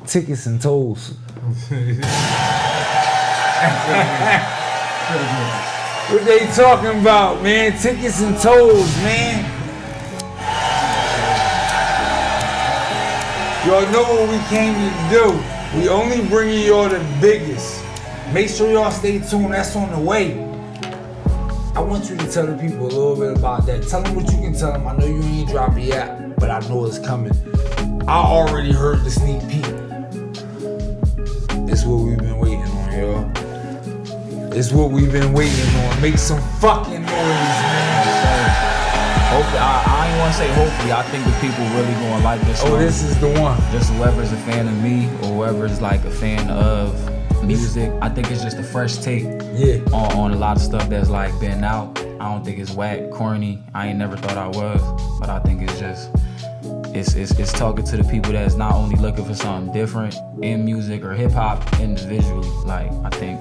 tickets and tolls. What they talking about, man? Tickets and tolls, man. Y'all know what we came to do. We only bringing y'all the biggest. Make sure y'all stay tuned. That's on the way. I want you to tell the people a little bit about that. Tell them what you can tell them. I know you ain't dropped it yet, but I know it's coming. I already heard the sneak peek. It's what we've been waiting on, y'all. It's what we've been waiting on. Make some fucking noise, man. Hopefully, I ain't want to say hopefully. I think the people really gonna like this song. Oh, this is the one. Just whoever's a fan of me or whoever's like a fan of music, I think it's just a fresh take on a lot of stuff that's like been out. I don't think it's whack, corny. I ain't never thought I was, but I think it's just it's talking to the people that's not only looking for something different in music or hip hop individually. Like I think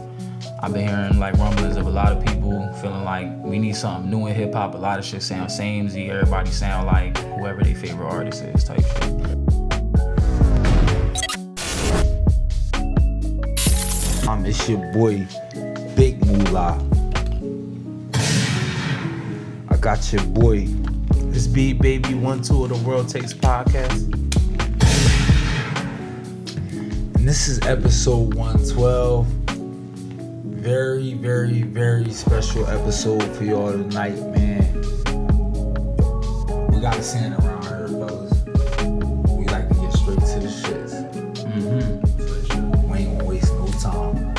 I've been hearing like rumblings of a lot of people feeling like we need something new in hip hop. A lot of shit sound samey. Everybody sound like whoever their favorite artist is type shit. It's your boy, Big Moolah. I got your boy. It's Beat Baby 1-2 of the World Takes Podcast. And this is episode 112. Very, very, very special episode for y'all tonight, man. We got a saying around here, fellas. We like to get straight to the shits. We ain't gonna waste no time.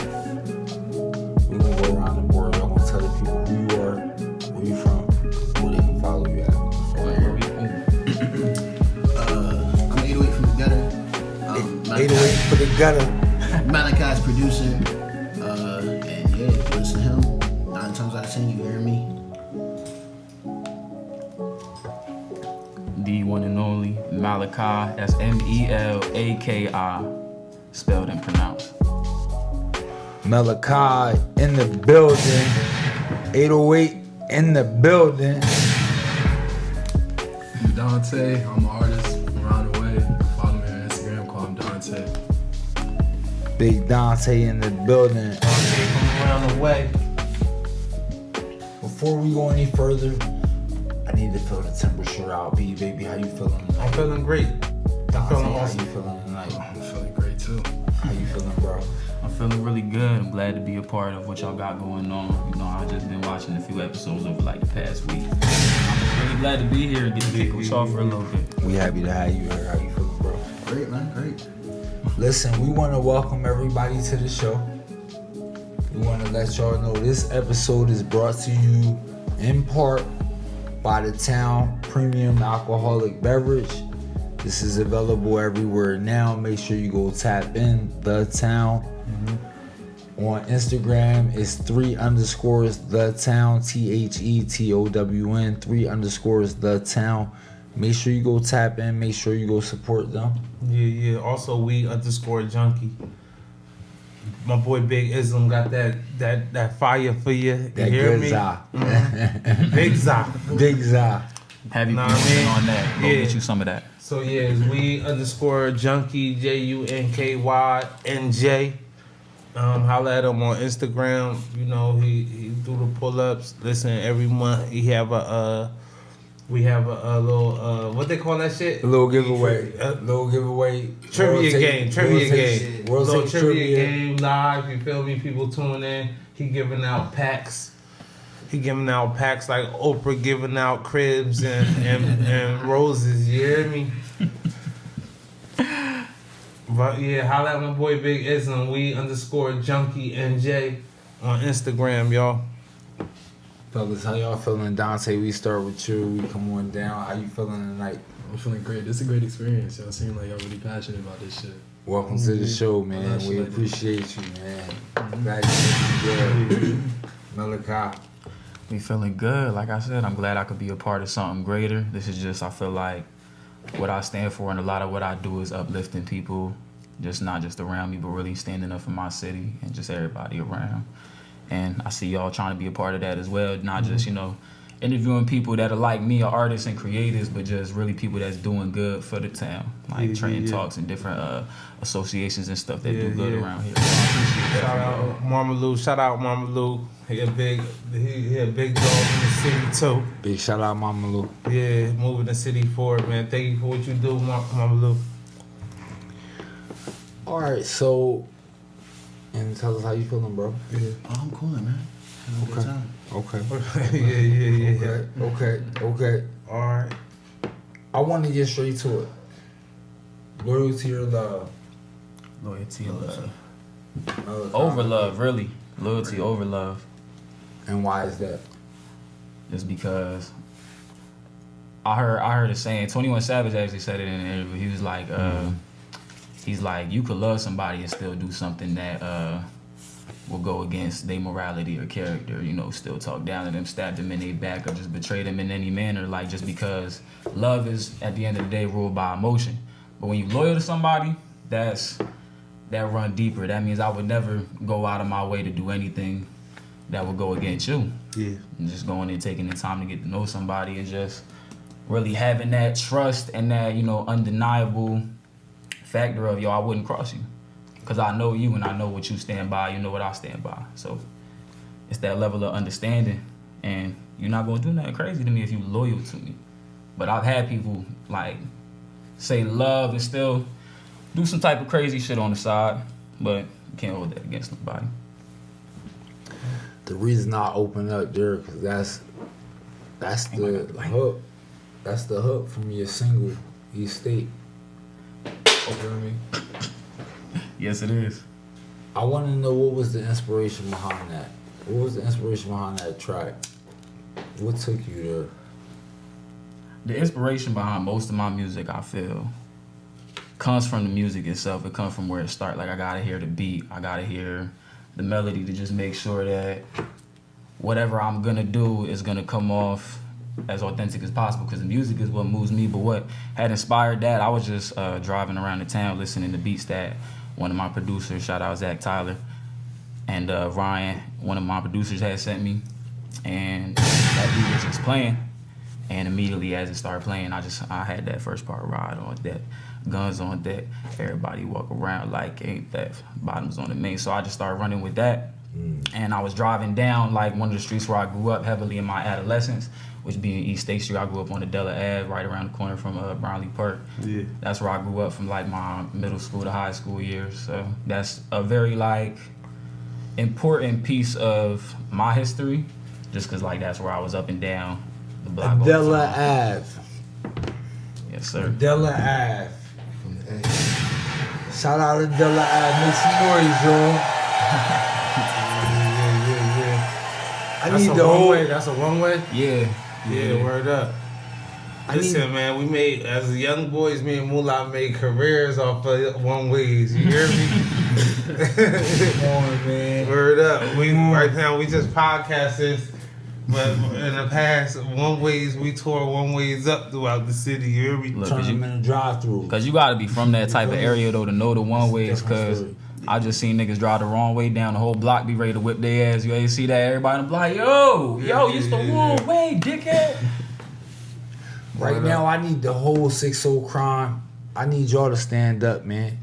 We gonna go around the board. Y'all gonna tell the people who you are, where you from, where they can follow you at. I'm 808 from the gutter. 808 for the gutter. Malaki's producing. And yeah, listen to him. 9 times out of 10, you hear me. The one and only Melaki. That's Melaki, spelled and pronounced. Melaki in the building. 808 in the building. Dante, I'm an artist from around the way. Follow me on Instagram, call him Dante. Big Dante in the building. Dante from around the way. Before we go any further, I need to feel the temperature out. B, baby, how you feeling tonight? I'm feeling great. Dante, I'm feeling how awesome. you feeling tonight? I'm feeling great too. How you feeling, bro? I'm feeling really good. I'm glad to be a part of what y'all got going on. You know, I've just been watching a few episodes over like the past week. I'm really glad to be here and get to kick with y'all for a little bit. We happy to have you here. How you feeling, bro? Great, man, great. Listen, we want to welcome everybody to the show. We want to let y'all know this episode is brought to you in part by the Town Premium Alcoholic Beverage. This is available everywhere now. Make sure you go tap in The Town. On Instagram, it's 3_ The Town, THETOWN, 3_ The Town. Make sure you go tap in. Make sure you go support them. Yeah. Also, we _ junkie. My boy Big Islam got that fire for you. You That hear good me? za. Big Za. Big za. Have you Nah, been man. on that? Go Yeah. get you some of that. So yeah, it's we _ junkie, JUNKYNJ. Holla at him on Instagram. You know, he do the pull-ups. Listen, every month we have a little what they call that shit? A little giveaway. Little giveaway. Trivia game. World Little Takes trivia game live. You feel me? People tune in. He giving out packs. He giving out packs like Oprah giving out cribs and roses. You hear me? But yeah, holla at my boy Big Islam. We _ junkie NJ on Instagram, y'all. Fellas, how y'all feeling? Dante, we start with you. We come on down. How you feeling tonight? I'm feeling great. This is a great experience. Y'all seem like y'all really passionate about this shit. Welcome to the show, man. We appreciate you, man. Glad you good. Melaki. We feeling good. Like I said, I'm glad I could be a part of something greater. This is just, I feel like what I stand for and a lot of what I do is uplifting people, just not just around me, but really standing up for my city and just everybody around. And I see y'all trying to be a part of that as well, not just, you know, interviewing people that are like me, are artists and creators, but just really people that's doing good for the town, like trading talks and different associations and stuff that do good around here. So I appreciate that. Shout out Mama Lou. Shout out Mama Lou. He a big dog in the city too. Big shout out, Mama Lou. Yeah, moving the city forward, man. Thank you for what you do, Mama Lou. All right, so, and tell us how you feeling, bro. Yeah. Oh, I'm cooling, man. Having a good time. Okay. yeah. Okay. All right. I want to get straight to it. Loyalty or love? Loyalty or love. Another Over topic. love, really. Loyalty over love. And why is that? Just because I heard a saying. 21 Savage actually said it in an interview. He was like, he's like, you could love somebody and still do something that will go against their morality or character. You know, still talk down to them, stab them in their back, or just betray them in any manner. Like, just because love is at the end of the day ruled by emotion. But when you loyal to somebody, that run deeper. That means I would never go out of my way to do anything that would go against you. Yeah. And just going and taking the time to get to know somebody and just really having that trust and that, you know, undeniable factor of, yo, I wouldn't cross you. Because I know you and I know what you stand by, you know what I stand by. So it's that level of understanding. And you're not going to do nothing crazy to me if you're loyal to me. But I've had people, like, say love and still do some type of crazy shit on the side. But you can't hold that against nobody. The reason I open up there, because that's the hook. That's the hook from your single, East State. Over me. Yes, it is. I want to know what was the inspiration behind that. What was the inspiration behind that track? What took you there? The inspiration behind most of my music, I feel, comes from the music itself. It comes from where it starts. Like, I gotta hear the beat. I gotta hear the melody to just make sure that whatever I'm gonna do is gonna come off as authentic as possible, because the music is what moves me. But what had inspired that, I was just driving around the town listening to beats that one of my producers, shout out Zach Tyler, and Ryan, one of my producers, had sent me. And that beat was just playing. And immediately as it started playing, I had that first part, ride on deck, guns on deck, everybody walk around like ain't theft, bottoms on the main. So I just started running with that. And I was driving down like one of the streets where I grew up heavily in my adolescence, which being East State Street. I grew up on the Della Ave, right around the corner from Brownlee Park. Yeah. That's where I grew up from like my middle school to high school years. So that's a very like important piece of my history, just cause like that's where I was up and down the block. all the Della time. Ave. Yes, sir. Della Ave. Shout out to Della Ave. Make some noise, y'all. I That's need a the one whole. way. That's a one way. Yeah. Yeah, word up. Listen, man, we made, as young boys, me and Moolah made careers off of one ways. You hear me? Come on, man. Word up. Right now, we just podcasting, but in the past, one ways, we tore one ways up throughout the city. You hear me? Look, Turn them in a drive-through. Cause you gotta be from that type of area though to know the one ways. Different Cause story. I just seen niggas drive the wrong way down the whole block, be ready to whip their ass. You ain't see that? Everybody in the block, yo, it's the wrong way, dickhead. Right now, I need the whole 6-0 crime. I need y'all to stand up, man.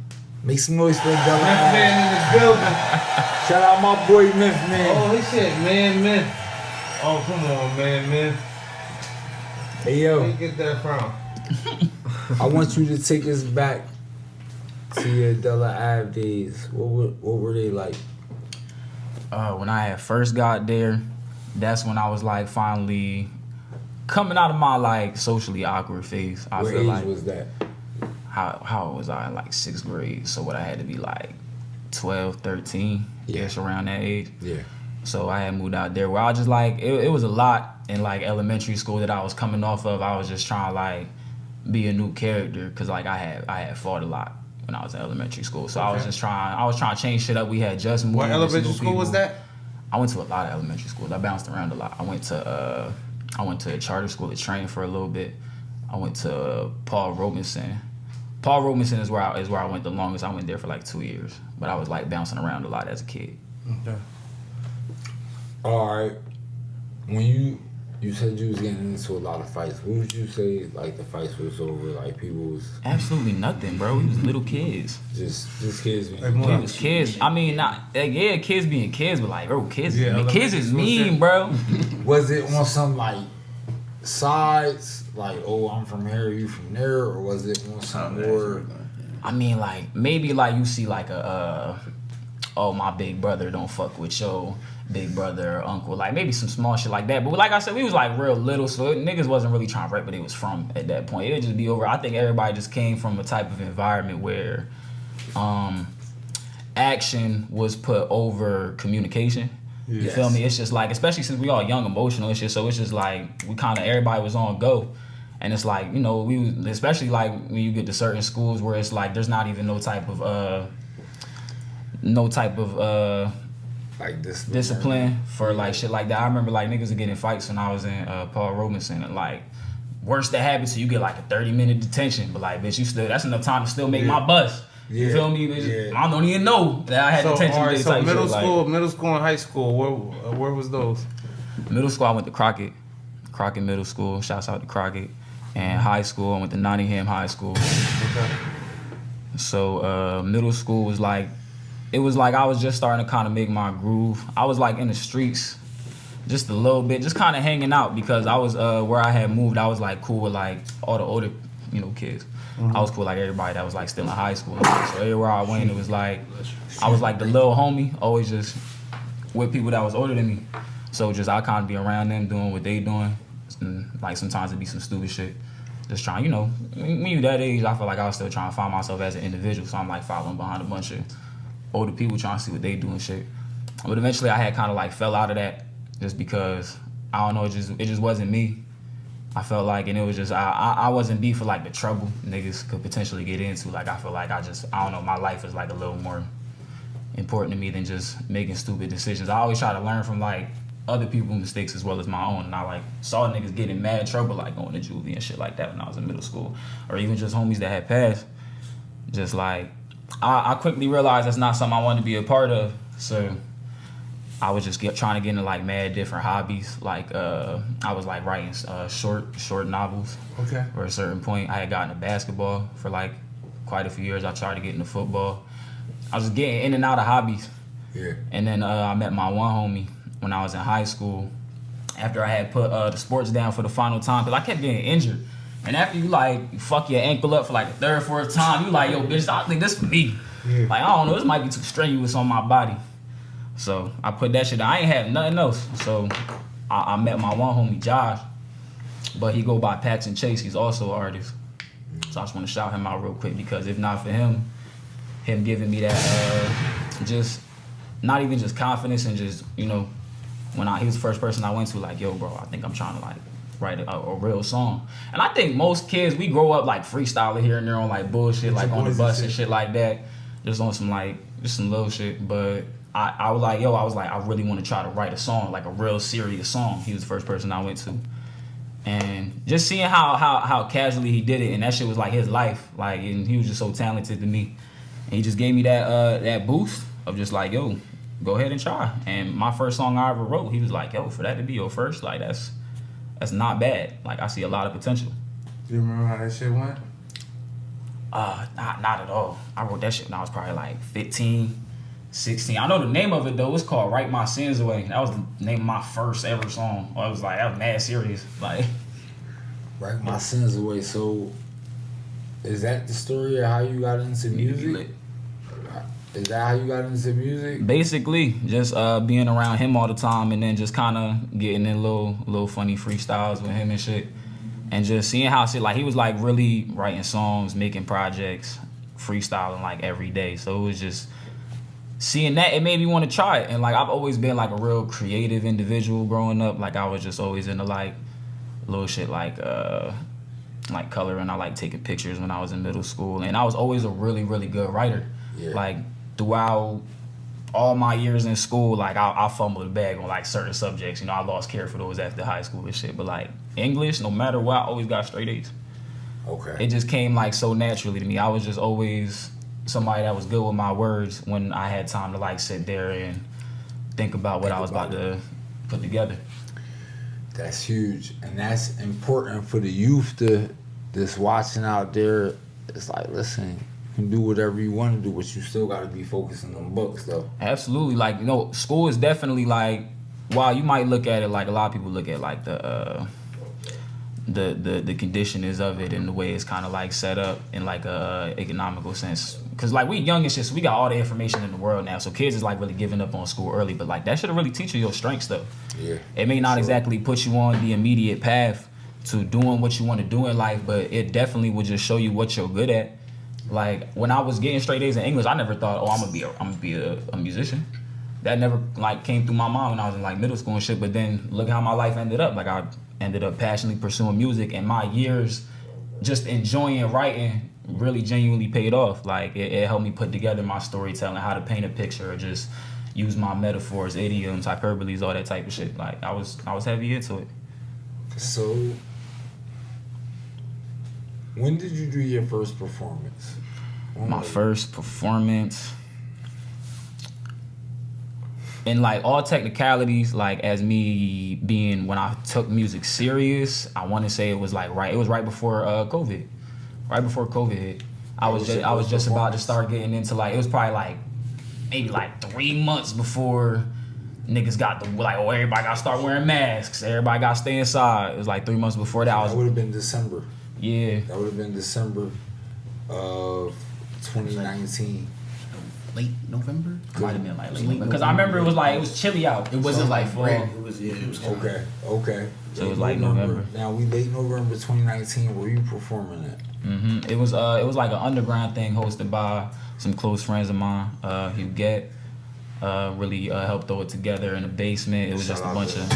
Make some noise for Della Myth Ave. man in the building. Shout out my boy Myth, man. Holy shit, man, Myth. Oh, come on, man, Myth. Hey, Where yo, you get that from? I want you to take us back to your Della Ave days. What were they like? When I had first got there, that's when I was like finally coming out of my like socially awkward phase. I What feel age like was that? how old was I? In like 6th grade. So what I had to be like 12, 13, ish around that age. Yeah. So I had moved out there where I just like it was a lot in like elementary school that I was coming off of. I was just trying to like be a new character because like I had fought a lot when I was in elementary school. So I was trying to change shit up. We had just moved. What to elementary new school was people. that? I went to a lot of elementary schools. I bounced around a lot. I went to a charter school to train for a little bit. I went to Paul Robeson. Paul Robeson is where I went the longest. I went there for like 2 years, but I was like bouncing around a lot as a kid. Okay. All right. When you You said you was getting into a lot of fights. What would you say, like, the fights was over? Like, people was Absolutely nothing, bro. We was little kids. just kids being Like, We more- was kids. I mean, not yeah, kids being kids, but like, bro, kids, Yeah, kids is elementary mean, school bro. Was it on some, like, sides? Like, oh, I'm from here, you from there? Or was it on some more... I mean, like maybe like you see like a oh, my big brother don't fuck with your big brother or uncle, like maybe some small shit like that. But like I said, we was like real little, so niggas wasn't really trying to rap, but it was from at that point. It would just be over. I think everybody just came from a type of environment where action was put over communication. You feel me? It's just like, especially since we all young, emotional and shit, so it's just like we kind of, everybody was on go. And it's like, you know, we was, especially like when you get to certain schools where it's like there's not even no type of like discipline for like shit like that. I remember like niggas would get in fights when I was in Paul Robinson, and like worst that happens, so you get like a 30-minute detention, but like bitch, you still, that's enough time to still make my bus. You feel me? Bitch? I don't even know that I had detention. Alright, so middle shit, school, like, middle school and high school, where was those? middle school I went to Crockett Middle School. Shouts out to Crockett. And high school I went to Nottingham High School. Okay. So middle school was like, it was like I was just starting to kind of make my groove. I was like in the streets just a little bit, just kind of hanging out, because I was where I had moved, I was like cool with like all the older, you know, kids. I was cool with like everybody that was like still in high school. So everywhere I went, it was like I was like the little homie, always just with people that was older than me. So just I kind of be around them, doing what they doing. And like sometimes it'd be some stupid shit. Just trying, you know, when you that age, I feel like I was still trying to find myself as an individual. So I'm like following behind a bunch of older people, trying to see what they do and shit. But eventually I had kind of like fell out of that, just because I don't know, it just wasn't me. I felt like, and it was just I wasn't beat for like the trouble niggas could potentially get into. Like I feel like I don't know, my life is like a little more important to me than just making stupid decisions. I always try to learn from like other people's mistakes as well as my own. And I like saw niggas get in mad trouble, like going to juvie and shit like that when I was in middle school, or even just homies that had passed. Just like I quickly realized that's not something I wanted to be a part of. So I was just trying to get into like mad different hobbies. Like I was like writing short novels. Okay. For a certain point, I had gotten into basketball for like quite a few years. I tried to get into football. I was getting in and out of hobbies. Yeah. And then I met my one homie when I was in high school, after I had put the sports down for the final time, because I kept getting injured. And after you like fuck your ankle up for like the third, fourth time, you like, yo, bitch, I think this for me. Yeah. Like, I don't know, this might be too strenuous on my body. So I put that shit down. I ain't had nothing else. So I met my one homie, Josh, but he go by Paxton Chase. He's also an artist. So I just want to shout him out real quick, because if not for him giving me that, just not even just confidence, and just, you know, he was the first person I went to, like, yo, bro, I think I'm trying to like write a real song. And I think most kids, we grow up like freestyling here and there on like bullshit, like on the bus and shit like that, just on some like, just some little shit. But I was like, I really want to try to write a song, like a real serious song. He was the first person I went to. And just seeing how casually he did it, and that shit was like his life, like, and he was just so talented to me. And he just gave me that boost of just like, yo, go ahead and try. And my first song I ever wrote, he was like, yo, for that to be your first, like that's not bad. Like, I see a lot of potential. Do you remember how that shit went? Not at all. I wrote that shit when I was probably like 15, 16. I know the name of it though. It's called Write My Sins Away. That was the name of my first ever song. I was like, that was mad serious. Like, Write My Sins Away. So is that the story of how you got into music? Is that how you got into music? Basically, just being around him all the time, and then just kind of getting in little funny freestyles with him and shit, and just seeing how shit, like, he was like really writing songs, making projects, freestyling like every day. So it was just seeing that, it made me want to try it. And like, I've always been like a real creative individual growing up. Like, I was just always into like little shit like coloring. I like taking pictures when I was in middle school, and I was always a really, really good writer. Yeah. Like, throughout all my years in school, like I fumbled the bag on like certain subjects. You know, I lost care for those after high school and shit. But like English, no matter what, I always got straight A's. Okay. It just came like so naturally to me. I was just always somebody that was good with my words when I had time to like sit there and think about what I was about to put together. That's huge, and that's important for the youth that's watching out there. It's like, listen, you can do whatever you want to do, but you still got to be focusing on books, though. Absolutely. Like, you know, school is definitely like, while you might look at it like a lot of people look at like the conditionings of it and the way it's kind of like set up in like a economical sense. Cause like we young and shit, so we got all the information in the world now. So kids is like really giving up on school early, but like that should really teach you your strengths though. Yeah. It may not exactly put you on the immediate path to doing what you want to do in life, but it definitely will just show you what you're good at. Like when I was getting straight A's in English, I never thought, oh, I'm gonna be a musician. That never like came through my mind when I was in like middle school and shit. But then look how my life ended up. Like I ended up passionately pursuing music, and my years just enjoying writing really genuinely paid off. Like it helped me put together my storytelling, how to paint a picture, or just use my metaphors, idioms, hyperboles, all that type of shit. Like I was heavy into it. So, when did you do your first performance? My first performance, in like all technicalities, like as me being when I took music serious, I want to say it was right before COVID. Right before COVID hit. I was just about to start getting into like, it was probably like maybe like 3 months before niggas got everybody got to start wearing masks, everybody got to stay inside. It was like 3 months before that. That would have been December. Yeah. That would have been December of 2019. Late November? Might have been like late November. Because I remember it was chilly out. It wasn't so like fall. it was kinda, Okay. So it was like November. Now we late November 2019. Where you performing at? It was like an underground thing hosted by some close friends of mine. Hugh Get really helped throw it together in the basement. It was just a bunch of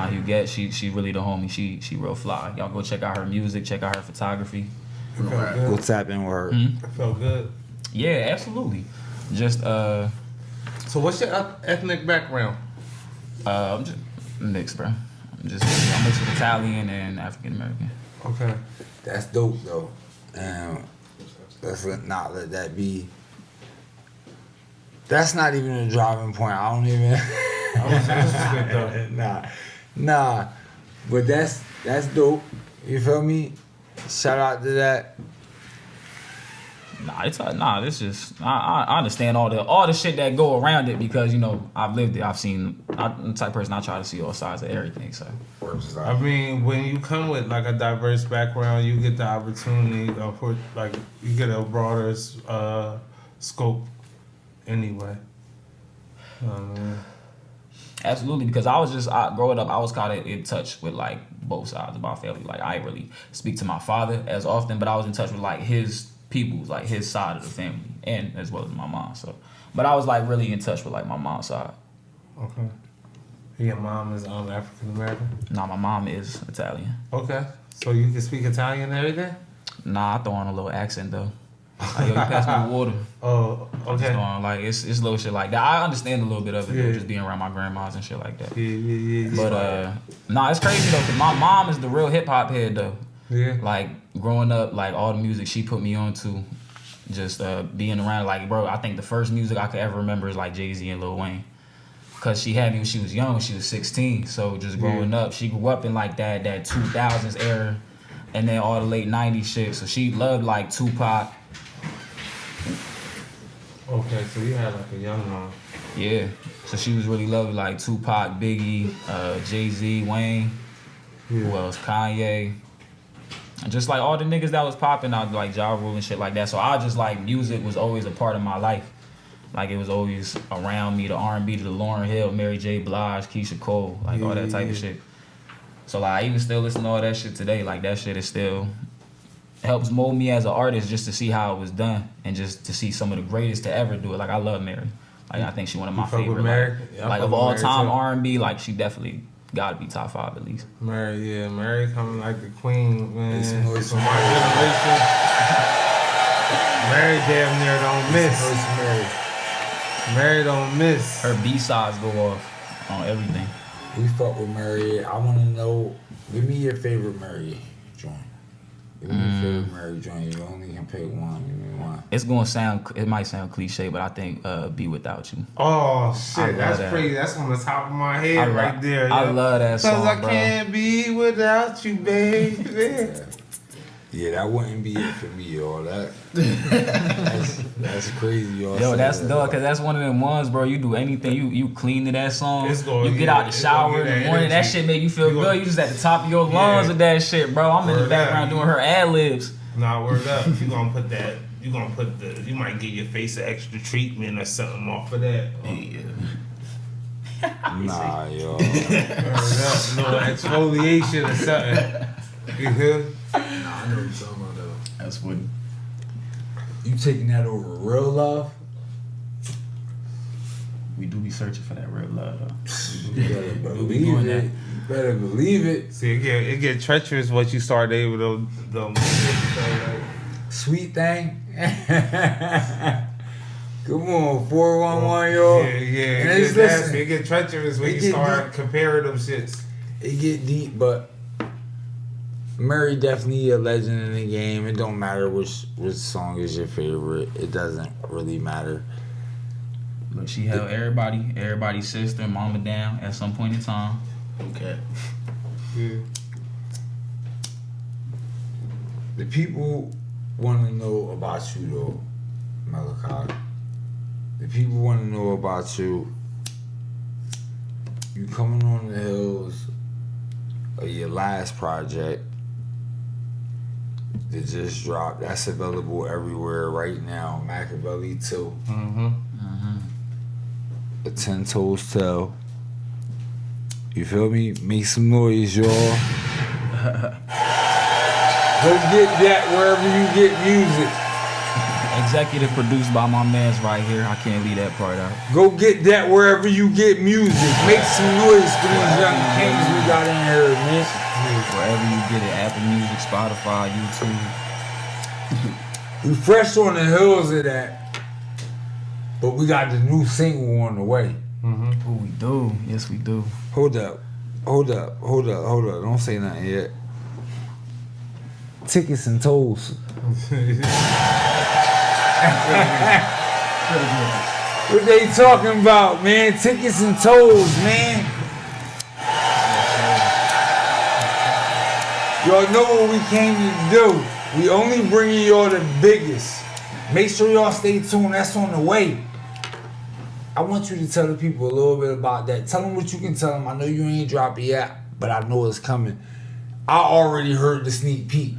Hugh Get. She really the homie. She real fly. Y'all go check out her music. Check out her photography. Go tap in with her. I felt good. Yeah, absolutely. Just So what's your ethnic background? I'm just mixed, bro. I'm mixed with Italian and African American. Okay. That's dope though, and let's not let that be. That's not even a driving point. I don't even. This is good though. Nah, but that's dope. You feel me? Shout out to that. This just I understand all the shit that go around it because you know I've lived it. I'm the type of person I try to see all sides of everything. So I mean, when you come with like a diverse background, you get the opportunity for like you get a broader scope anyway. absolutely, because growing up, I was kind of in touch with like both sides of my family. Like I didn't really speak to my father as often, but I was in touch with like his people, like his side of the family, and as well as my mom. So, but I was like really in touch with like my mom's side. Okay. Your mom is African American? Nah, my mom is Italian. Okay. So you can speak Italian and everything? Nah, I throw on a little accent though. Like, yo, you pass me the water. Oh, okay. Like it's little shit like that. I understand a little bit of it though, just being around my grandmas and shit like that. Yeah. But nah, it's crazy though, cause my mom is the real hip hop head though. Yeah. Like growing up, like all the music she put me on to, just being around, like bro, I think the first music I could ever remember is like Jay-Z and Lil Wayne. Cause she had me when she was young, when she was 16. So just growing up, she grew up in like that 2000s era, and then all the late 90s shit. So she loved like Tupac. Okay, so you had like a young mom. Yeah. So she was really loving like Tupac, Biggie, Jay-Z, Wayne, who else? Kanye. And just like all the niggas that was popping out, like Ja Rule and shit like that. So I just like music was always a part of my life. Like it was always around me, the R&B to the Lauryn Hill, Mary J. Blige, Keisha Cole, like all that type of shit. So like I even still listen to all that shit today. Like that shit is still helps mold me as an artist just to see how it was done and just to see some of the greatest to ever do it. Like I love Mary. Like I think she's one of my favorite. Like of all time R&B, like she definitely gotta be top 5 at least. Mary coming like the queen, man. It's noise from my generation. Mary damn near don't miss. Mary don't miss. Her B-sides go off on everything. We fuck with Mary. I want to know. Give me your favorite Mary joint. Give me your favorite Mary joint. You only can pick one. Give me one. It might sound cliche, but I think Be Without You. Oh I shit, love that's that. crazy. That's on the top of my head right there. I yo. love that song, Cause I bro. can't be without you, baby. Yeah, that wouldn't be it for me, y'all. That's crazy, y'all. Yo, that's that, cause that's one of them ones, bro. You do anything, you clean to that song. It's gonna You get get- out the it's shower gonna in get the that morning. That energy. shit make you feel You good. gonna- You just at the top of your lungs with that shit, bro. I'm in the Word background up. doing her ad libs. Nah, word up. You gonna put that. You gonna put the. You might give your face an extra treatment or something off of that. Nah, yo. Word up. No exfoliation or something. You hear? Nah, I know what you're talking about though. That's what. You taking that over real love? We do be searching for that real love, though. You better be believe doing it. that. You better believe it. See, it get treacherous once you start able to Sweet thing. Come on, 411, yo. Yeah. And It it's get listen, nasty. It get treacherous when it you get start comparing them shits. it get deep, but Murray definitely a legend in the game. It don't matter which song is your favorite. It doesn't really matter. Look, she held everybody's sister, mama down at some point in time. Okay. Yeah. The people want to know about you though, Melaki. The people want to know about you. You coming on the heels of your last project that just dropped. That's available everywhere right now. Machiavelli 2. Mm-hmm. A 10 Toes Tell. You feel me? Make some noise, y'all. Go get that wherever you get music. Executive produced by my mans right here. I can't leave that part out. Go get that wherever you get music. Make some noise for these young kings we got in here, man. Wherever you get it, Apple Music, Spotify, YouTube. We fresh on the heels of that, but we got the new single on the way. Oh, we do. Yes, we do. Hold up. Don't say nothing yet. Tickets and tolls. What they talking about, man? Tickets and tolls, man. Y'all know what we came to do. We only bringing y'all the biggest. Make sure y'all stay tuned. That's on the way. I want you to tell the people a little bit about that. Tell them what you can tell them. I know you ain't dropped it yet, but I know it's coming. I already heard the sneak peek.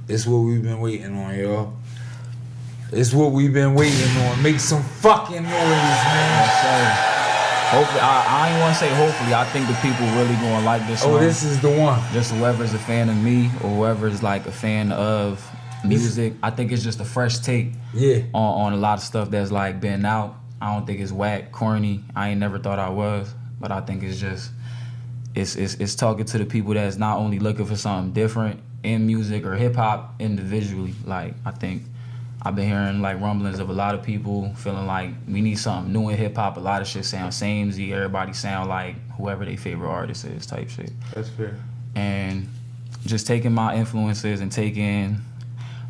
It's what we've been waiting on, y'all. It's what we've been waiting on. Make some fucking noise, man. Yes, sir. Hopefully, I ain't want to say hopefully. I think the people really gonna like this Oh, song. this is the one. Just whoever's a fan of me or whoever's like a fan of music. I think it's just a fresh take Yeah. on a lot of stuff that's like been out. I don't think it's whack, corny. I ain't never thought I was, but I think it's just it's talking to the people that's not only looking for something different in music or hip hop individually. Like I think I've been hearing like rumblings of a lot of people feeling like we need something new in hip hop. A lot of shit sound samey. Everybody sound like whoever their favorite artist is type shit. That's fair. And just taking my influences and taking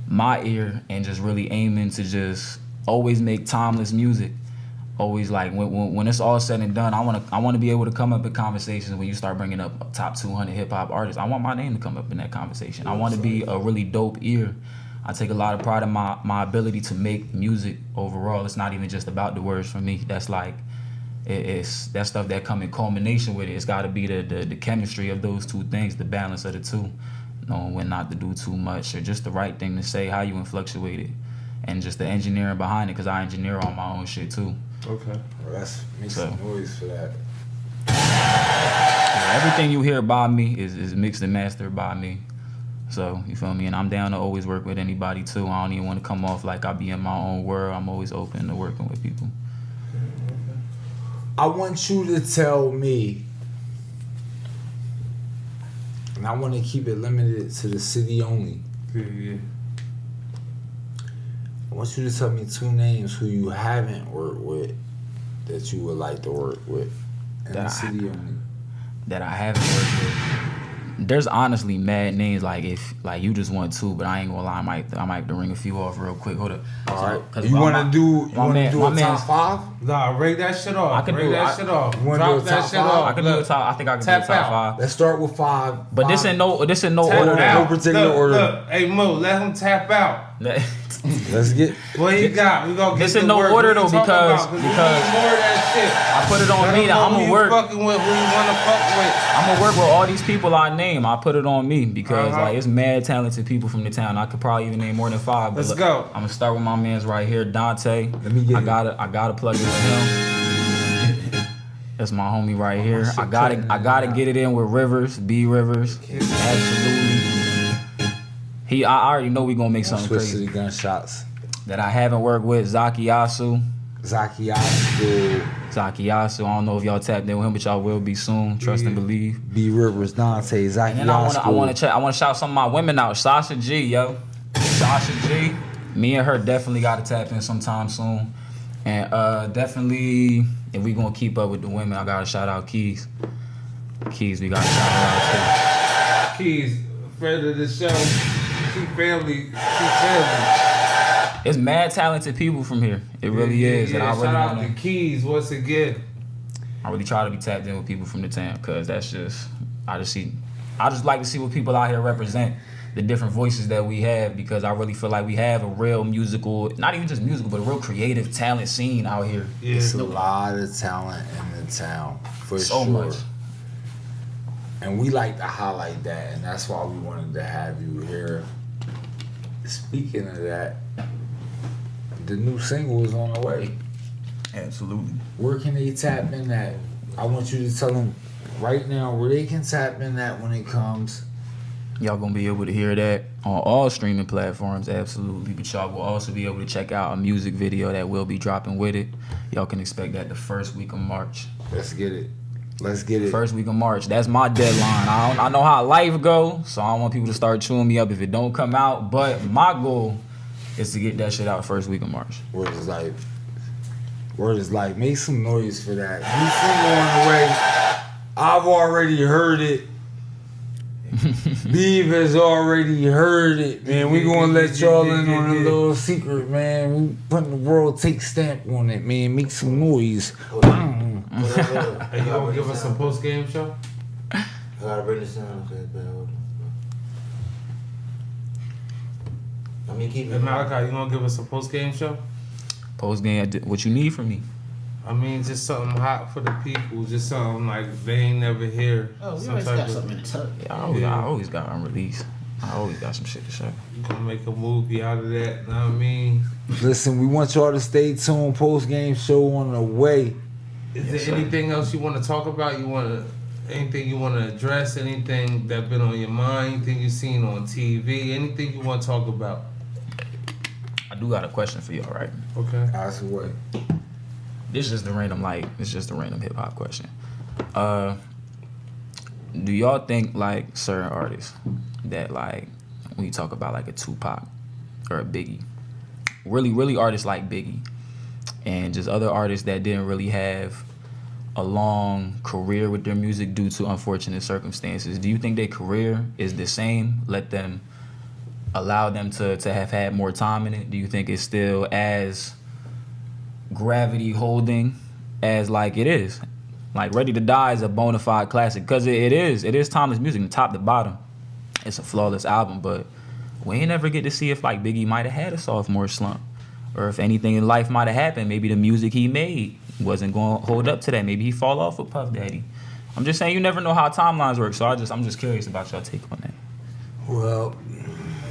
my ear and just really aiming to just always make timeless music. Always like when it's all said and done, I want to be able to come up in conversations when you start bringing up top 200 hip hop artists. I want my name to come up in that conversation. I want to be a really dope ear. I take a lot of pride in my ability to make music overall. It's not even just about the words for me. That's like it's that stuff that come in culmination with it. It's got to be the chemistry of those two things, the balance of the two. Knowing when not to do too much or just the right thing to say, how you influctuate it, and just the engineering behind it, because I engineer all my own shit too. Okay. Well, make some noise for that. Yeah, everything you hear by me is mixed and mastered by me. So, you feel me? And I'm down to always work with anybody too. I don't even want to come off like I be in my own world. I'm always open to working with people. I want you to tell me, and I want to keep it limited to the city only. Yeah. I want you to tell me 2 names who you haven't worked with that you would like to work with in the city only. That I haven't worked with. There's honestly mad names. Like if like you just want two, but I ain't gonna lie, I might have to ring a few off real quick. Hold up. All right. You want to do a top 5? Nah, rate that shit off. I can do that shit off. Drop that shit off. I can do a top. I think I can do a top 5. Let's start with 5. But this ain't no order. No particular order. Look, hey Mo, let him tap out. Let's get. What he got? We gonna get This in no order though because more of that shit. I put it on me. That I'm gonna work. Fucking with who you wanna fuck with. I'm gonna work with all these people I name. I put it on me because like it's mad talented people from the town. I could probably even name more than 5. But Let's go. I'm gonna start with my man's right here, Dante. Let me get. I gotta plug this in. That's my homie right here. I gotta get it in with Rivers, B Rivers. Absolutely. I already know we gonna make something Switch crazy. to the gunshots. That I haven't worked with, Zakiyasu. Zakiyasu. I don't know if y'all tapped in with him, but y'all will be soon. Trust and believe. B Rivers, Dante, Zakiyasu. And then I wanna shout some of my women out. Sasha G, yo. Sasha G. Me and her definitely gotta tap in sometime soon. And definitely, if we gonna keep up with the women, I gotta shout out Keys. Keys, we gotta shout her out too. Keys, friend of the show. She family. It's mad talented people from here. It really is. Yeah, And I shout really out to Keys once again. I really try to be tapped in with people from the town, cause that's just I just like to see what people out here represent, the different voices that we have, because I really feel like we have a real musical, not even just musical, but a real creative talent scene out here. Yeah. It's a lot of talent in the town, for So sure. much. And we like to highlight that, and that's why we wanted to have you here. Speaking of that, the new single is on the way. Absolutely. Where can they tap in at? I want you to tell them right now where they can tap in at when it comes. Y'all gonna be able to hear that on all streaming platforms, absolutely. But y'all will also be able to check out a music video that will be dropping with it. Y'all can expect that the first week of March. Let's get it. Let's get it. First week of March. That's my deadline. I know how life go, so I don't want people to start chewing me up if it don't come out. But my goal is to get that shit out first week of March. Word is life. Word is life. Make some noise for that. New single on the way. I've already heard it. Beav has already heard it, man. We gonna let y'all in on a little secret, man. We putting the world take stamp on it, man. Make some noise. Hey, you gonna give us a post game show? I gotta bring the sound effect back. Hold on. I mean, keep Hey, it. Melaki, you gonna give us a post game show? Post game, what you need from me? I mean, just something hot for the people. Just something like they ain't never hear. Oh, we Some always type got of- something in the tub. Yeah, I always got unreleased. I always got some shit to show. You gonna make a movie out of that? Know what I mean? Listen, we want y'all to stay tuned. Post game show on the way. Is there anything else you want to talk about? Anything you want to address? Anything that been on your mind? Anything you seen on TV? Anything you want to talk about? I do got a question for y'all, right? Okay. Ask away. It's just a random hip hop question. Do y'all think like certain artists that like when you talk about like a Tupac or a Biggie, really artists like Biggie, and just other artists that didn't really have a long career with their music due to unfortunate circumstances, do you think their career is the same? Allow them to have had more time in it? Do you think it's still as gravity holding as like it is? Like Ready to Die is a bona fide classic because it is timeless music from top to bottom. It's a flawless album, but we ain't never get to see if like Biggie might have had a sophomore slump, or if anything in life might have happened. Maybe the music he made wasn't going to hold up to that. Maybe he fall off with Puff Daddy. I'm just saying you never know how timelines work, so I'm just curious about your take on that. Well,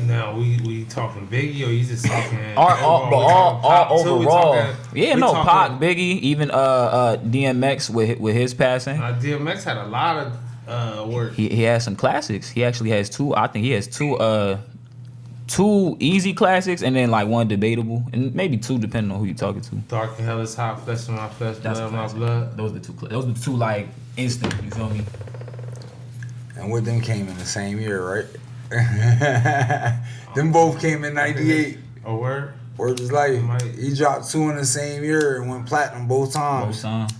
Now we talking Biggie or you just talking? All overall, Pac, talking- Biggie, even DMX with his passing. DMX had a lot of work. He has some classics. He actually has two. I think he has two easy classics and then like one debatable, and maybe two depending on who you're talking to. Dark and Hell is Hot, Flesh in My Flesh, That's Blood in My classic. Blood. Those are the two like instant. You feel me? and with them came in the same year, right? Them both came in '98. A word? Word is life. Might- He dropped 2 in the same year and went platinum both times. Both songs.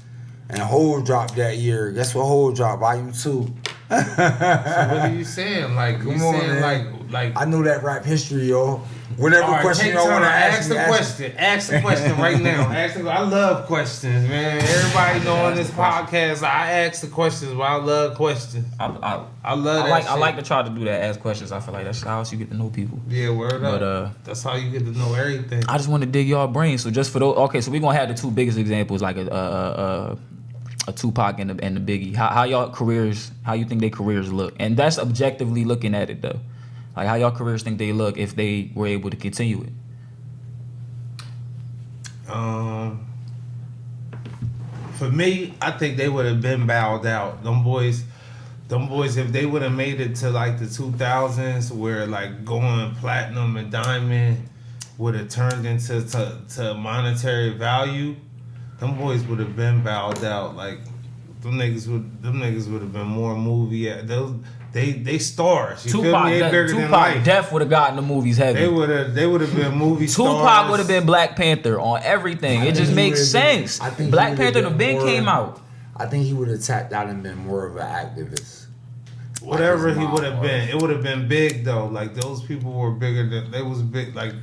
And Hov dropped that year. Guess what Hov dropped? Volume 2. So what are you saying? Like, Come you on, saying man. like I know that rap history, y'all. Whatever all right, question take y'all want to time. ask me, the question. Ask the question right now. I love questions, man. Everybody know on this podcast, I ask the questions, but I love questions. I love that shit. I like to try to do that. Ask questions. I feel like that's how else you get to know people. Yeah, word But up. That's how you get to know everything. I just want to dig y'all brains. So just for those, okay. So we're gonna have the two biggest examples, like a Tupac and the Biggie. How y'all careers? How you think their careers look? And that's objectively looking at it though. Like how y'all careers think they look if they were able to continue it? For me, I think they would have been bowed out. Them boys, if they would have made it to like the 2000s, where like going platinum and diamond would have turned into to monetary value, them boys would have been bowed out. Like them niggas would have been more movie. They stars. You feel me? They bigger than life. Tupac Def would have gotten the movies heavy. They would have been movie stars. Tupac would have been Black Panther on everything. It just makes sense. Black Panther the Ben came out. I think he would have tapped out and been more of an activist. Whatever he would have been, it would have been big though. Like those people were bigger than they was big. Like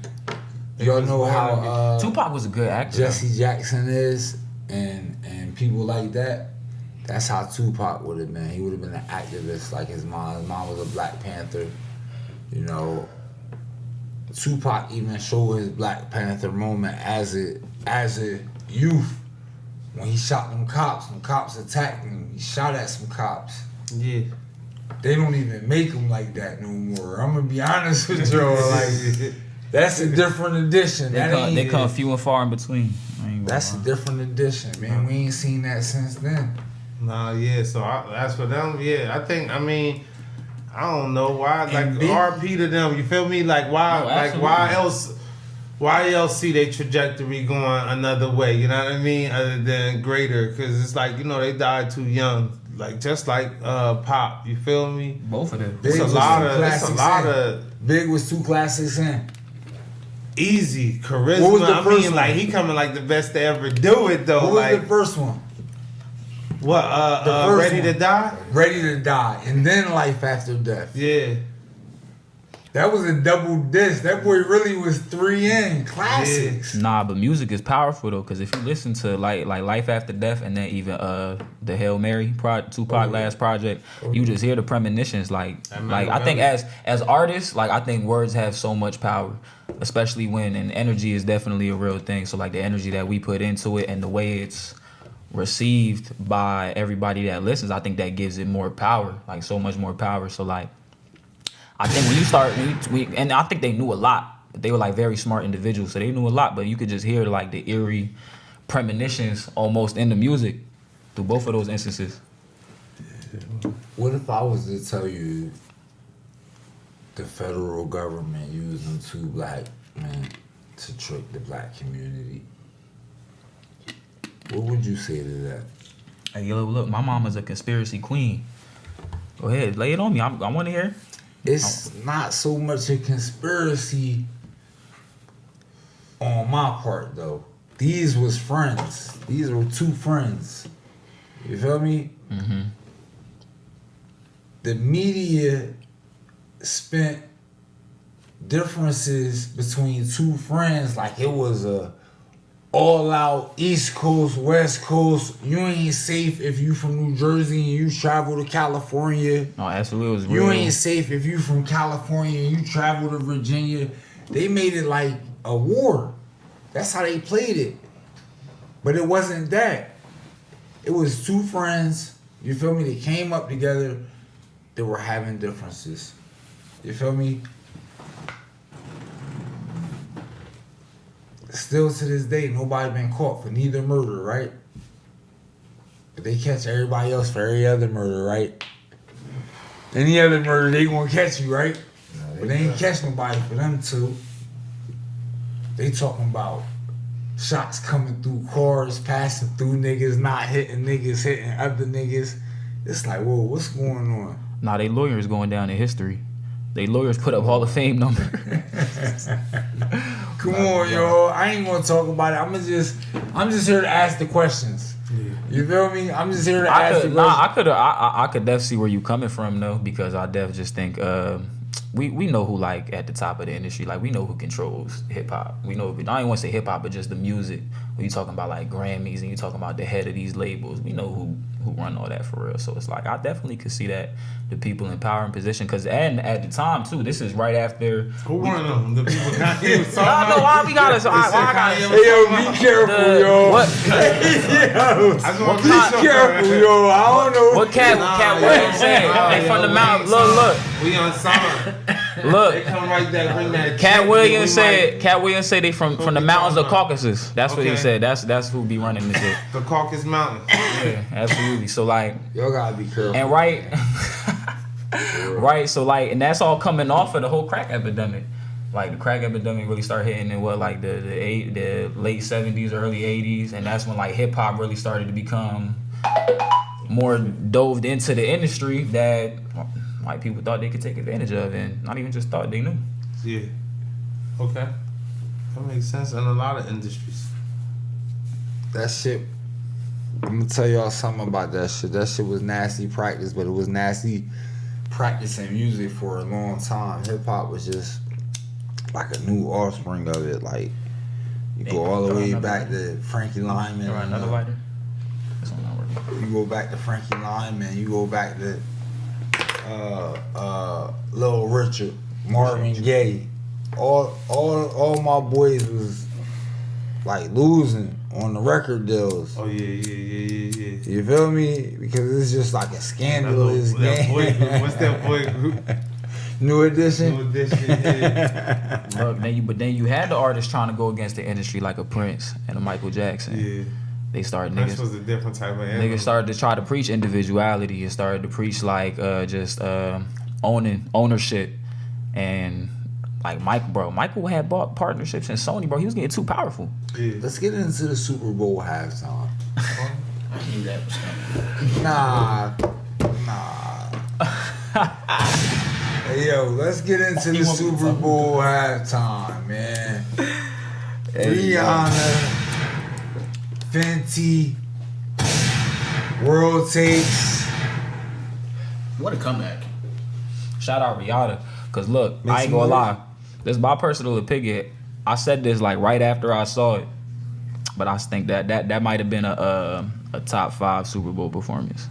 y'all know how Tupac was a good actor. Jesse Jackson is, and people like that. That's how Tupac would have been. He would have been an activist like his mom. His mom was a Black Panther. You know, Tupac even showed his Black Panther moment as a youth when he shot them cops attacked him. He shot at some cops. Yeah. They don't even make them like that no more. I'm gonna be honest with y'all. Like that's a different edition. They come few and far in between. That's a different edition, man. We ain't seen that since then. Nah, yeah. So that's for them. Yeah, I mean, I don't know why. Like RP to them. You feel me? Like why? Why else see their trajectory going another way? You know what I mean? Other than greater, because it's like they died too young. Like just like Pop. You feel me? Both of them. It's a lot of. Big was 2 classics in. Easy charisma. What was the first one? Like he coming like the best to ever do it though. What was the first one? What? Ready to Die? Ready to Die, and then Life After Death. Yeah. That was a double disc. That boy really was 3 in classics. Nah, but music is powerful though, because if you listen to like Life After Death and then even the Hail Mary Tupac last project, you just hear the premonitions. Like I think as artists, like I think words have so much power, especially when and energy is definitely a real thing. So like the energy that we put into it and the way it's received by everybody that listens, I think that gives it more power, like so much more power. So like I think when you start, and I think they knew a lot. They were like very smart individuals, so they knew a lot. But you could just hear like the eerie premonitions almost in the music through both of those instances. What if I was to tell you the federal government using 2 black men to trick the black community? What would you say to that? Hey, look, my mama's a conspiracy queen. Go ahead, lay it on me. I want to hear. It's not so much a conspiracy on my part, though. These was friends. These were 2 friends. You feel me? Mm-hmm. The media spent differences between 2 friends like it was a all-out East Coast, West Coast. You ain't safe if you from New Jersey and you travel to California. No, absolutely, it was real. You ain't safe if you from California and you travel to Virginia. They made it like a war. That's how they played it. But it wasn't that. It was 2 friends, you feel me, they came up together, they were having differences. You feel me? Still to this day, nobody been caught for neither murder, right? But they catch everybody else for every other murder, right? Any other murder, they gonna catch you, right? But they ain't catch nobody for them 2. They talking about shots coming through cars, passing through niggas, not hitting niggas, hitting other niggas. It's like, whoa, what's going on? Nah, they lawyers going down in history. They lawyers put up Hall of Fame number. Come on, yo. I ain't gonna talk about it. I'm just here to ask the questions. Yeah. You feel me? I'm just here to ask you. I could definitely see where you coming from though, because I definitely just think we know who like at the top of the industry. Like we know who controls hip hop. We know, I don't want to say hip hop, but just the music. When you talking about like Grammys and you talking about the head of these labels, we know who run all that for real. So it's like I definitely could see that the people in power and position, and at the time too, this is right after. Who run them? The people Kanye was talking I know about? why we gotta. Why I gotta. Hey yo, be careful, yo. What? Be careful, yo. I don't know. What Cat Williams saying? They from the mouth. Look. We on summer. Look. They come right there, bring that. Cat Williams said they from the mountains of Caucasus. That's what he said. That's who be running this shit. The Caucasus Mountains. Yeah, absolutely. So like, Y'all gotta be careful. and right. So like, and that's all coming off of the whole crack epidemic. Like the crack epidemic really started hitting in the late 70s, early 80s, and that's when like hip hop really started to become more dove into the industry that like people thought they could take advantage of, and not even just thought, they knew. Yeah. Okay. That makes sense in a lot of industries. That shit, I'm gonna tell y'all something about that shit. That shit was nasty practice, but it was nasty practicing music for a long time. Hip hop was just like a new offspring of it. Like you go all the way back to Frankie Lyman. You want another lighter? This one not working. You go back to Frankie Lyman. You go back to Little Richard, Marvin Gaye. All my boys was like losing on the record deals. Oh yeah. You feel me? Because it's just like a scandalous game. What's that boy group? New Edition. New Edition. Yeah. Look, then you had the artists trying to go against the industry like a Prince and a Michael Jackson. Yeah. They started Prince was a different type of animal. niggas started to try to preach individuality and started to preach like ownership, and like Michael had bought partnerships in Sony, bro. He was getting too powerful. Yeah. Let's get into the Super Bowl halftime. I knew that was coming. Nah. Hey yo, let's get into the Super Bowl halftime, man. Rihanna, Fenty, World Takes. What a comeback. Shout out Rihanna, cause look, Make I ain't some gonna noise. lie. This is my personal opinion. I said this like right after I saw it, but I think that might have been a top 5 Super Bowl performance,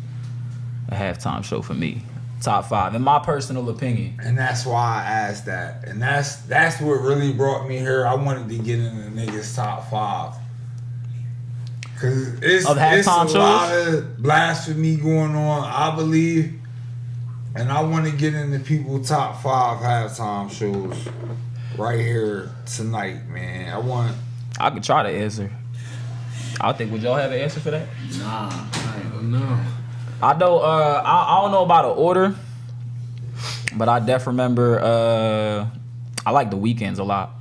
a halftime show for me. Top 5, in my personal opinion. And that's why I asked that. And that's what really brought me here. I wanted to get in the niggas top 5. Cause it's Of halftime a lot of blasphemy going on, I believe. And I want to get into people top 5 halftime shows right here tonight, man. I could try to answer. I think, would y'all have an answer for that? Nah, I ain't No. I know. I don't know about an order, but I definitely remember. I like the Weekends a lot.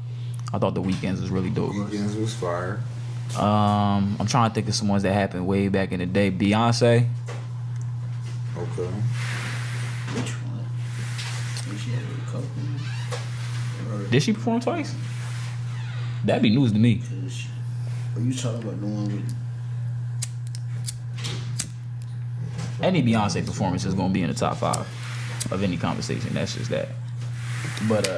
I thought the Weekends was really dope. Weekends was fire. I'm trying to think of some ones that happened way back in the day. Beyonce. Okay. Which one? She had a couple. Did she perform twice? That'd be news to me. Are you talking about the one with? Any Beyonce performance is gonna be in the top 5 of any conversation. That's just that. But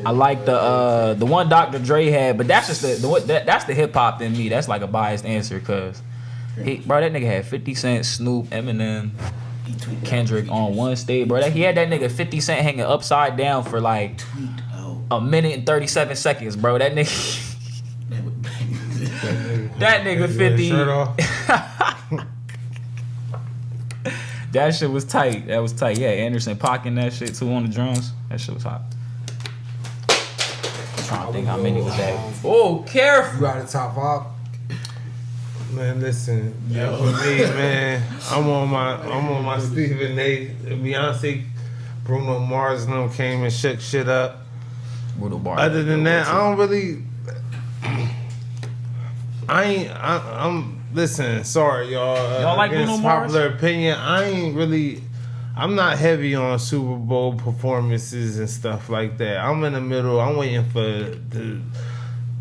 I like the one Dr. Dre had, but that's just that's the hip hop in me. That's like a biased answer, cause that nigga had 50 Cent, Snoop, Eminem, Kendrick on one stage, bro. He had that nigga 50 Cent hanging upside down for like a minute and 37 seconds, bro. That nigga. That nigga 50. Shirt off. That shit was tight. That was tight. Yeah, Anderson pocking that shit too on the drums. That shit was hot. I'm trying to think how many was that. Oh, careful. You got a top 5? Man, listen. For me, man, I'm on my Stephen A. Beyonce, Bruno Mars and them came and shook shit up. Other than that, I don't really. I'm listen, sorry y'all. Y'all like Against Bruno Mars? popular opinion, I'm not heavy on Super Bowl performances and stuff like that. I'm in the middle. I'm waiting for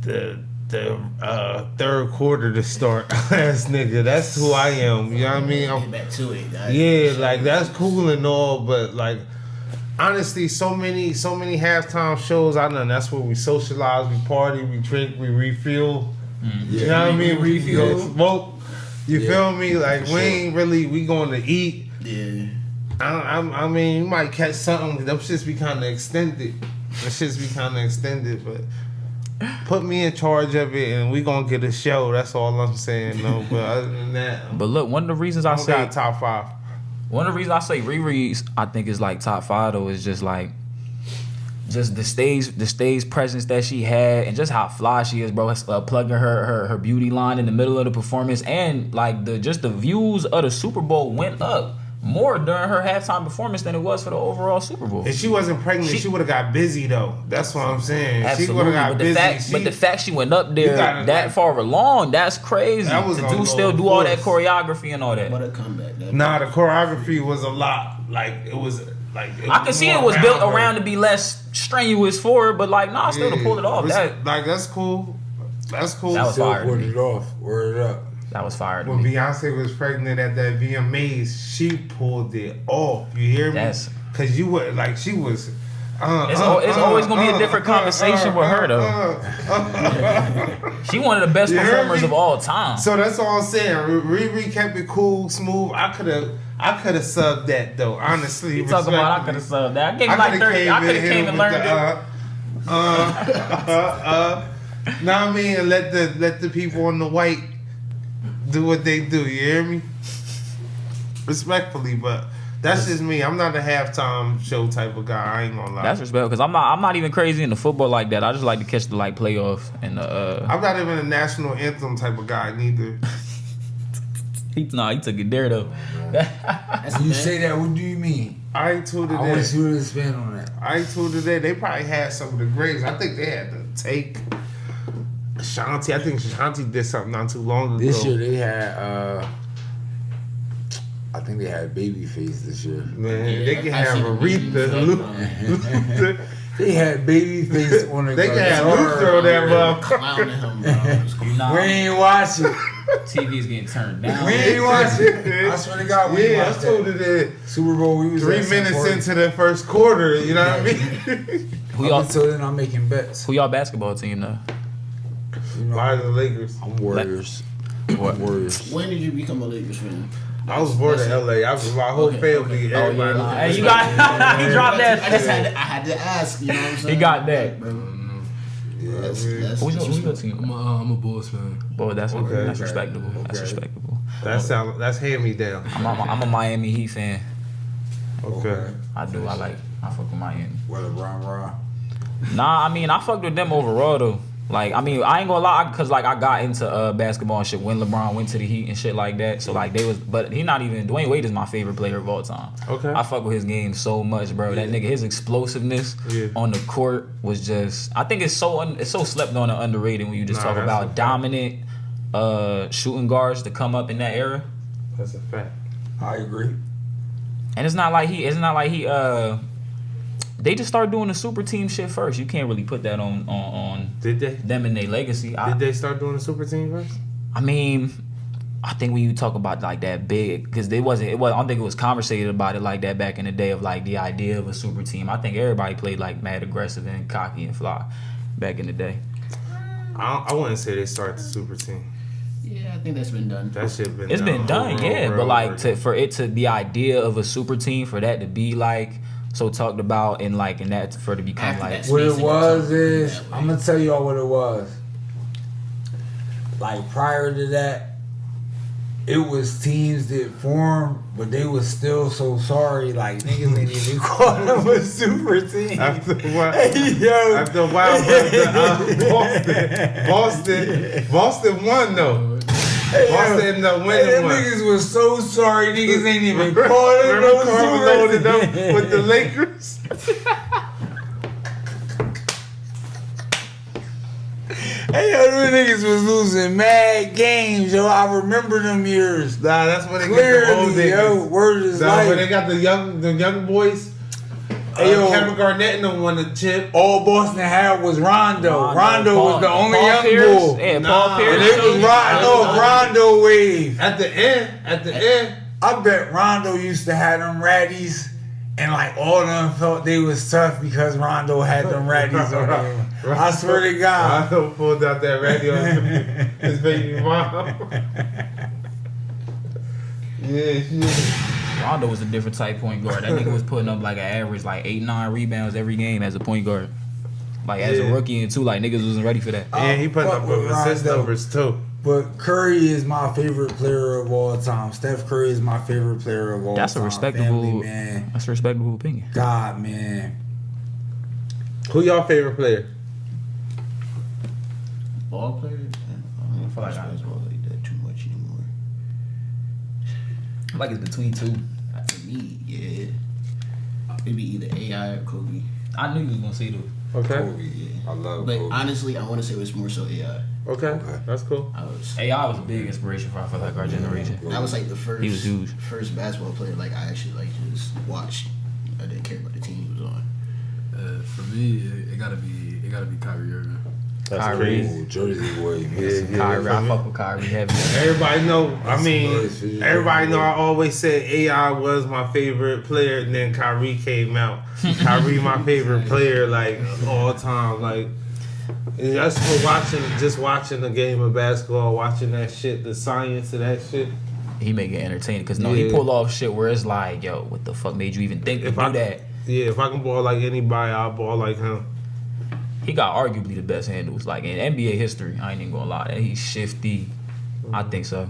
the third quarter to start. Ass nigga, that's who I am. You know what I mean? Get back to it. Yeah, like that's cool and all, but like honestly, so many halftime shows I done. That's where we socialize, we party, we drink, we refuel. You know what I mean? Refuel, smoke. You feel me? Like we ain't really we going to eat. Yeah. I mean, you might catch something. Them shits be kind of extended. But put me in charge of it, and we gonna get a show. That's all I'm saying. No, but other than that, But look, one of the reasons I say got top 5. One of the reasons I say Riri's, I think is like top 5 though, is just like, just the stage presence that she had, and just how fly she is, bro. Plugging her beauty line in the middle of the performance, and like the views of the Super Bowl went up more during her halftime performance than it was for the overall Super Bowl. If she wasn't pregnant, she would have got busy though. That's what I'm saying. Absolutely. She would have got busy. But the fact she went up there that far along, that's crazy. That was to do all that choreography and all that. What a comeback. Nah, the choreography was a lot. Like it was like I could see it was built around to be less strenuous for her, but like nah, still to pull it off. That's cool. That's cool. That was fire. Word it off. Word it up. That was fire. When Beyonce was pregnant at that VMAs, she pulled it off. You hear me? Cause you were like she was. It's always gonna be a different conversation with her though. She one of the best performers of all time. So that's all I'm saying. Riri kept it cool, smooth. I could have subbed that though. Honestly, you talking about I could have subbed that? I gave him like 30. I could have came and learned it. Know what I mean? And let the people on the white do what they do. You hear me? Respectfully, but that's just me. I'm not a halftime show type of guy. I ain't gonna lie. That's respectful because I'm not even crazy into football like that. I just like to catch the like playoffs and I'm not even a national anthem type of guy neither. He took it there though. You say that, what do you mean? I ain't tuned it in. I want to see what they spin on that. I ain't tuned it in. They probably had some of the greats. I think they had to take Shanti. I think Shanti did something not too long ago. This year they had I think they had Babyface this year. Man, they can have Aretha. They had Babyface on the They can have Luther on that motherfucker. We ain't watching. TV's getting turned down. We ain't watching. I swear to God, we ain't watching. I told it Super Bowl, we was 3 minutes into the first quarter, you know what I mean? Until then, I'm making bets. Who y'all basketball team though? You know, Why the Lakers? I'm Warriors. Warriors. When did you become a Lakers fan? I was born in LA. I was my whole family. Everybody. Hey, you got he dropped that. I had to ask. You know what I'm saying? He got that. Yeah, That's Who's your team? I'm a Bulls fan. Boy, that's Okay. That's respectable. Okay. That's respectable. That's hand me down. I'm a Miami Heat fan. Okay. I fuck with Miami. What a Ron. Nah, I mean I fucked with them overall though. Like I mean I ain't gonna lie, cause like I got into basketball and shit when LeBron went to the Heat and shit like that. So like but he not even Dwayne Wade is my favorite player of all time. Okay. I fuck with his game so much, bro. That nigga, his explosiveness on the court was just. I think it's so slept on and underrated when you just talk about dominant shooting guards to come up in that era. That's a fact. I agree. And it's not like he. They just started doing the super team shit first. You can't really put that on Did they? them and their legacy. Did they start doing the super team first? I mean, I think when you talk about like that big, because I don't think it was conversated about it like that back in the day of like the idea of a super team. I think everybody played like mad aggressive and cocky and fly back in the day. I wouldn't say they started the super team. Yeah, I think that's been done. That shit been It's done. been done, yeah. But like for the idea of a super team, for that to be like so talked about and that for it to become After like that What it spacing was and is, something I'm gonna tell y'all what it was. Like prior to that, it was teams that formed, but they was still so sorry. Like niggas ain't even call them a super team. After a while, Boston won though. Boston ended up winning one. Niggas was so sorry. Niggas ain't even call them no loaded super up team. with the Lakers. Hey, yo, them niggas was losing mad games, yo. I remember them years. Nah, that's when they get the old Clearly, niggas. yo. Word is Nah, when life. they got the young boys. Kevin Garnett and them won the chip. All Boston had was Rondo. Rondo Paul, was the only Paul young Pierce, bull. Yeah, Nah. Paul Pierce. And it was Rondo wave. At the end. I bet Rondo used to have them ratties, and like all of them felt they was tough because Rondo had them ratties on him. I swear to God. Rondo pulled out that radio on his baby mom. Yeah. Rondo was a different type point guard. That nigga was putting up like an average like 8-9 rebounds every game as a point guard. Like as a rookie and too, like niggas wasn't ready for that. And he put fuck up with assist Rondo. numbers too. But Curry is my favorite player of all time. Steph Curry is my favorite player of all time. That's a respectable, Family, man. That's a respectable opinion. God, man. Who y'all favorite player? Ball players? I don't feel like I was ball like that too much anymore. I like it's between two. For me, yeah. Maybe either AI or Kobe. I knew you was gonna say those. Okay. Kobe. I love But Kobe. honestly, I want to say it was more so AI. Okay. That's cool. AI was a big inspiration for like our generation. That was like the first. He was huge. First basketball player like I actually like just watched. I didn't care about the team he was on. For me, it gotta be Kyrie Irving. That's Kyrie. crazy. Oh, Jersey boy, man. Yeah. Kyrie, I fuck with Kyrie heavy. Everybody know. I mean, nice. everybody know. I always said AI was my favorite player, and then Kyrie came out. Kyrie, my favorite player, like all time. Like just for watching the game of basketball, watching that shit, the science of that shit. He make it entertaining because he Yeah. pull off shit where it's like, yo, what the fuck made you even think to do that? Yeah, if I can ball like anybody, I'll ball like him. He got arguably the best handles, like in NBA history. I ain't even gonna lie, he's shifty. I think so.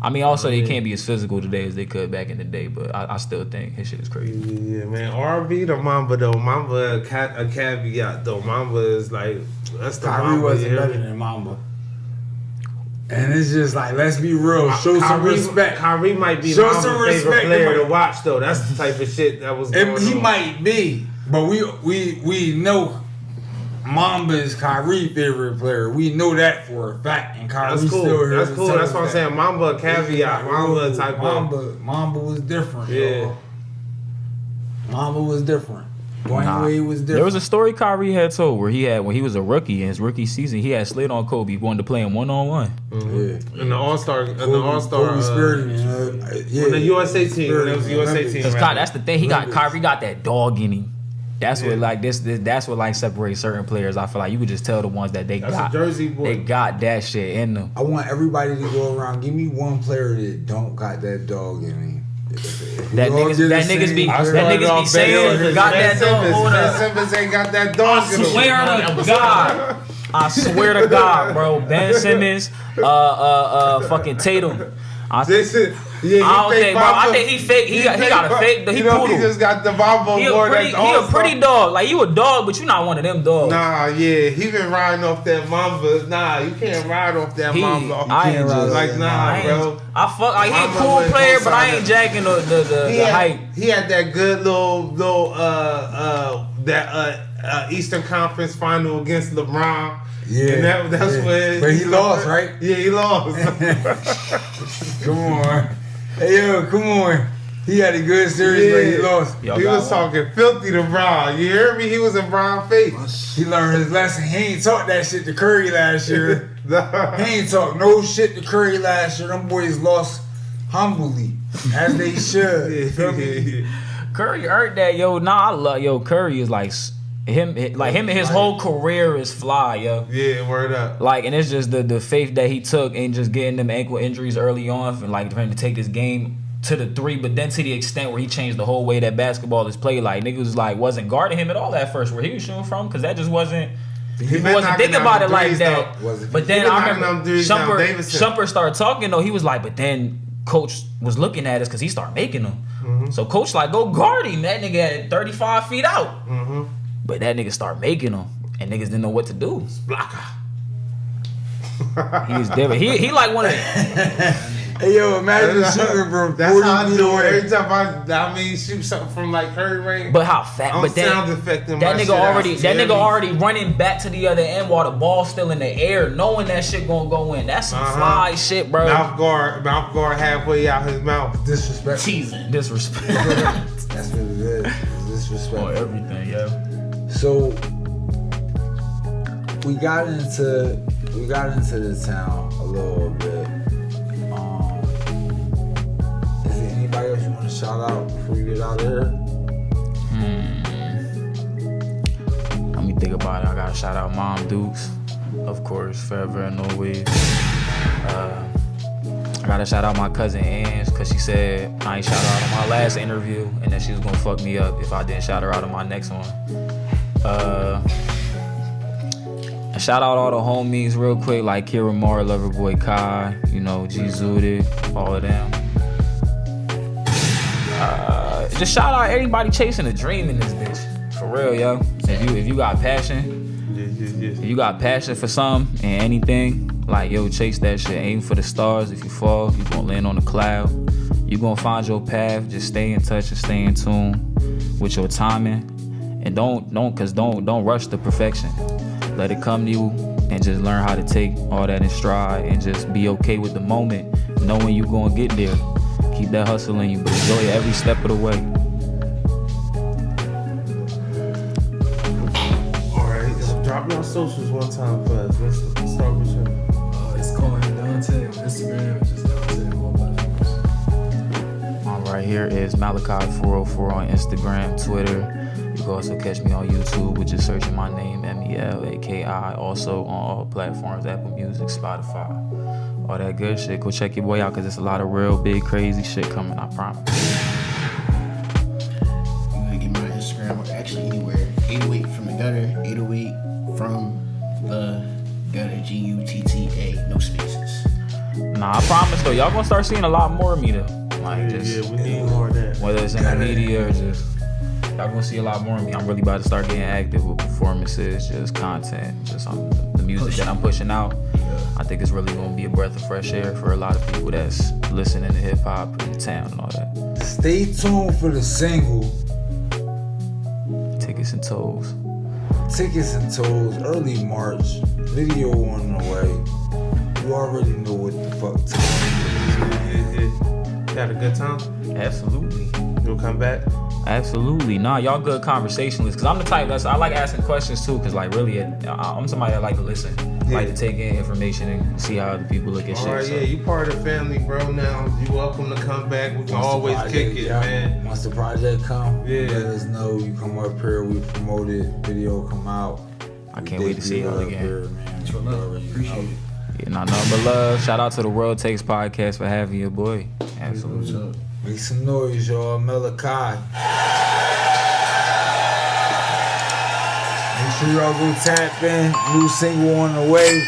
I mean, also they can't be as physical today as they could back in the day, but I still think his shit is crazy. Yeah, man. RV the Mamba though. Mamba a caveat though. Mamba is like that's the Kyrie Mamba. wasn't you hear better me? than Mamba. And it's just like, let's be real. Show some Kyrie- respect. Kyrie might be Show Mamba's some favorite respect player to to watch though. That's the type of shit that was going He on. might be, but we know Mamba is Kyrie's favorite player. We know that for a fact, and Kyrie That's still cool. here. That's to cool. tell That's us what I'm that. saying. Mamba a caveat. Mamba type of. Mamba was different. Yeah. Yeah, Mamba was different. Dwayne Nah. Wade was different. There was a story Kyrie had told where he had when he was a rookie in his rookie season, he had slid on Kobe, wanted to play him 1-on-1. Yeah. In the All-Star. Kobe Spirit, yeah. When the USA team. When it was the USA Olympics. team. Cause right? that's the thing. Kyrie got that dog in him. That's Yeah. what like this. That's what like separates certain players. I feel like you could just tell the ones that they That's got. a Jersey boy. They got that shit in them. I want everybody to go around. Give me one player that don't got that dog in him. That We all niggas, did that the niggas same be, player. that niggas be saying, got that dog. Hold Ben up. Simmons ain't got that dog in him. Swear to God. I swear to God, bro. Ben Simmons, fucking Tatum. This is, yeah, he I don't fake think, bro. I Mamba. think he fake. He got a fake. He You know, poodle. he just got the Mamba He a award. pretty, at he a All-Star. pretty dog. Like you a dog, but you not one of them dogs. Nah, yeah, he been riding off that Mamba. Nah, you can't ride off that Mamba. I ain't Like, nah, bro. I fuck. Like, he a Mamba cool went player, but I outside ain't jacking the He hype. had that good little Eastern Conference final against LeBron. Yeah, And that's yeah. when. But he lost, right? Yeah, he lost. Come on. Hey, yo, come on. He had a good series, but he lost. Y'all He got was one? talking filthy to Bron. You hear me? He was in Bron's face. He learned his lesson. He ain't talk that shit to Curry last year. Nah. He ain't talk no shit to Curry last year. Them boys lost humbly, as they should. Feel me? Curry earned that, yo. Nah, I love Curry is like him and his whole career is fly, yo. Yeah, word up. Like, and it's just the faith that he took in just getting them ankle injuries early on, and like for him to take this game to the 3, but then to the extent where he changed the whole way that basketball is played. Like niggas like wasn't guarding him at all at first where he was shooting from, because that just wasn't. He been wasn't knocking thinking down about the it like threes, that. though. Wasn't. But then He been I knocking down remember threes down Davidson. Shumpert started talking though. He was like, but then coach was looking at us because he started making them. Mm-hmm. So coach like, go guard him. That nigga had 35 feet out. Mm-hmm. But that nigga started making them, and niggas didn't know what to do. Blocker. He was different. He like one of Hey, yo, imagine shooting from That's 40 how I feet do it. away. Every time I shoot something from like Curry range. But how fat? I'm But then sound effecting that my nigga shit out. already You that hear nigga me? already running back to the other end while the ball's still in the air, knowing that shit gonna go in. That's some fly shit, bro. Mouth guard halfway out his mouth. Disrespect. Teasing, disrespect. That's what it is. Disrespect. disrespectful. On everything, yeah. So we got into the town a little bit. Is there anybody else you want to shout out before you get out of here? Let me think about it. I gotta shout out Mom Dukes, of course, forever and always. I gotta shout out my cousin Ange, cause she said I ain't shout her out on my last interview, and then she was gonna fuck me up if I didn't shout her out on my next one. And shout out all the homies real quick, like Kira Moore, Loverboy Kai, you know, G Zooted, all of them. Just shout out everybody chasing a dream in this bitch. For real, yo. If you got passion, if you got passion for something and anything, like, yo, chase that shit. Aim for the stars. If you fall, you gonna land on the cloud. You gonna find your path. Just stay in touch and stay in tune with your timing. And don't rush to perfection. Let it come to you and just learn how to take all that in stride and just be okay with the moment, knowing you gonna get there. Keep that hustle in you, but enjoy every step of the way. Alright, drop your socials one time for us. Let's start with you. It's called Dante on Instagram. It's just Dante on all platforms. All right, here is Melaki404 on Instagram, Twitter. You can also catch me on YouTube with just searching my name, Melaki. Also on all platforms, Apple Music, Spotify, all that good shit. Go check your boy out, because there's a lot of real big, crazy shit coming, I promise. You can get my Instagram, or actually anywhere. 808 from the gutter, 808 from the gutter, Gutta, no spaces. Nah, I promise though, y'all gonna start seeing a lot more of me though. Like, Yeah, we need more of that. Whether it's in the media or just, y'all gonna see a lot more of me. I'm really about to start getting active with performances, just content, just the music that I'm pushing out. I think it's really gonna be a breath of fresh air for a lot of people that's listening to hip hop in the town and all that. Stay tuned for the single Tickets and Toes. Tickets and Toes, early March. Video on the way. You already know what the fuck time it is. Had a good time? Absolutely. You'll come back? Absolutely. Nah, y'all good conversationalists. Cause I'm the type I like asking questions too. Cause like really, I'm somebody that like to listen, like to take in information and see how other people look at shit. Alright, So. yeah, you part of the family, bro. Now you welcome to come back. We can always kick it, man. Once the project come, Yeah. let us know. You come up here, we promote it. Video come out. I can't wait to see y'all again. Here, man. You already Appreciate know. it. Yeah, nah, nothing but love. Shout out to the World Takes Podcast for having your boy. Absolutely. What's up? Make some noise, y'all. Melaki. Make sure y'all go tap in. New single on the way.